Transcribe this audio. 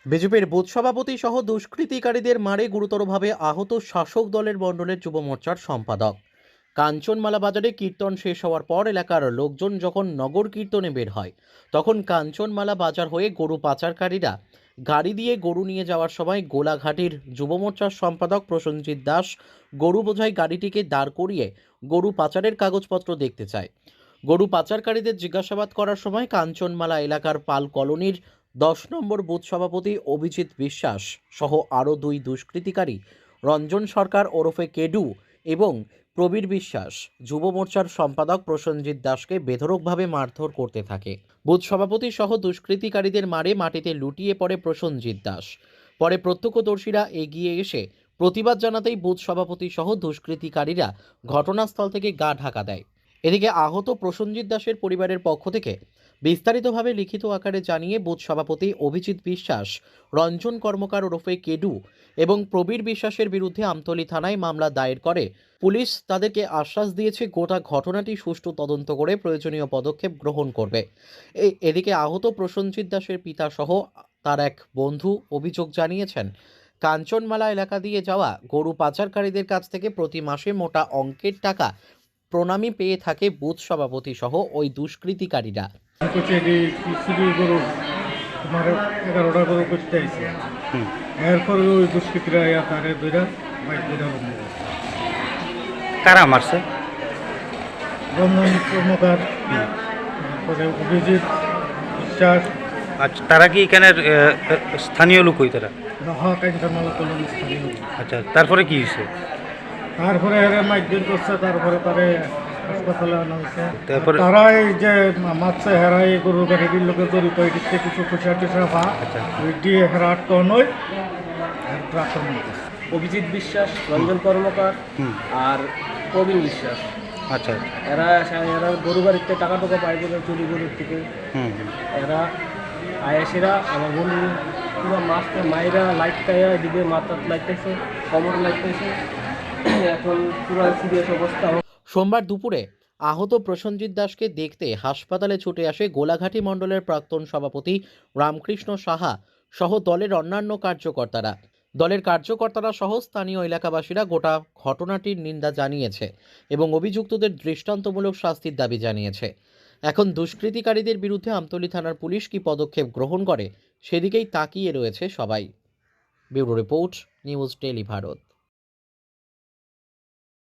বিজেপির বুথ সভাপতি সহ দুষ্কৃতিকারীদের মারে গুরুতরভাবে আহত শাসক দলের মণ্ডলের যুব মোর্চার সম্পাদক। কাঞ্চনমালা বাজারে কীর্তন শেষ হওয়ার পর এলাকার লোকজন যখন নগর কীর্তনে বের হয়, তখন কাঞ্চনমালা বাজার হয়ে গরু পাচারকারীরা গাড়ি দিয়ে গরু নিয়ে যাওয়ার সময় গোলাঘাটির যুব মোর্চার সম্পাদক প্রসেনজিৎ দাস গরু বোঝাই গাড়িটিকে দাঁড় করিয়ে গরু পাচারের কাগজপত্র দেখতে চায়। গরু পাচারকারীদের জিজ্ঞাসাবাদ করার সময় কাঞ্চনমালা এলাকার পাল কলোনির 10 নম্বর বুথ সভাপতি অভিজিৎ বিশ্বাস সহ আরও দুই দুষ্কৃতিকারী রঞ্জন সরকার ওরফে কেডু এবং প্রবীর বিশ্বাস যুব মোর্চার সম্পাদক প্রসেনজিৎ দাসকে বেধড়কভাবে মারধর করতে থাকে। বুথ সভাপতি সহ দুষ্কৃতিকারীদের মারে মাটিতে লুটিয়ে পড়ে প্রসেনজিৎ দাস। পরে প্রত্যক্ষদর্শীরা এগিয়ে এসে প্রতিবাদ জানাতেই বুথ সভাপতি সহ দুষ্কৃতিকারীরা ঘটনাস্থল থেকে গা ঢাকা দেয়। এদিকে আহত প্রসেনজিৎ দাসের পরিবারের পক্ষ থেকে বিস্তারিতভাবে লিখিত আকারে জানিয়ে বুথ সভাপতি অভিজিৎ বিশ্বাস, রঞ্জন কর্মকার ওরফে কেডু এবং প্রবীর বিশ্বাসের বিরুদ্ধে আমতলী থানায় মামলা দায়ের করে। পুলিশ তাদেরকে আশ্বাস দিয়েছে গোটা ঘটনাটি সুষ্ঠু তদন্ত করে প্রয়োজনীয় পদক্ষেপ গ্রহণ করবে। এদিকে আহত প্রসেনজিৎ দাসের পিতা সহ তার এক বন্ধু অভিযোগ জানিয়েছেন, কাঞ্চনমালা এলাকা দিয়ে যাওয়া গরু পাচারকারীদের কাছ থেকে প্রতি মাসে মোটা অঙ্কের টাকা প্রণামী পেয়ে থাকে বুথ সভাপতি সহ ওই দুষ্কৃতিকারীরা। তোমার 11টা গরু করতে আইছে। এরপরে ওই দুষ্কৃতীরা তারে দুইটা বাইক দুইটা কারা মারছে? রঞ্জন কর্মকার, তারপরে অভিজিৎ বিশ্বাস। আচ্ছা, তারা কি এখানের স্থানীয় লোক হই তারা? কাঞ্চনমালা কলোনি স্থানীয়। আচ্ছা, তারপরে কি হয়েছে? তারপরে হেরে মাইকদের করছে, তারপরে তারে হাসপাতালে আনা হয়েছে। তারপরে তারা এই যে মারছে হেরা এই গরু গাড়িটির লোকে জড়িত, এটিতে কিছু পয়সা টুসা পা ওই দিয়ে হেরা আটকানো নয় আক্রমণ করছে। অভিজিৎ বিশ্বাস, রঞ্জন কর্মকার আর প্রবীণ বিশ্বাস। আচ্ছা, এরা এরা গরু বাড়িতে টাকা টাকা পাই বলে চুরি গরুর থেকে এরা আয়াসেরা আমার বন্ধু পুরো মাছটা মায়েরা লাইট খাইয়া এদিকে মাথার লাইটতেছে, কমর লাইটতেছে, এখন পুরো সিরিয়াস অবস্থা। সোমবার দুপুরে আহত প্রসেনজিৎ দাসকে দেখতে হাসপাতালে ছুটে আসে গোলাঘাটি মণ্ডলের প্রাক্তন সভাপতি রামকৃষ্ণ সাহা সহ দলের অন্যান্য কার্যকর্তারা। দলের কার্যকর্তারা সহ স্থানীয় এলাকাবাসীরা গোটা ঘটনাটির নিন্দা জানিয়েছে এবং অভিযুক্তদের দৃষ্টান্তমূলক শাস্তির দাবি জানিয়েছে। এখন দুষ্কৃতিকারীদের বিরুদ্ধে আমতলী থানার পুলিশ কী পদক্ষেপ গ্রহণ করে সেদিকেই তাকিয়ে রয়েছে সবাই। Bureau report, news daily Bharat.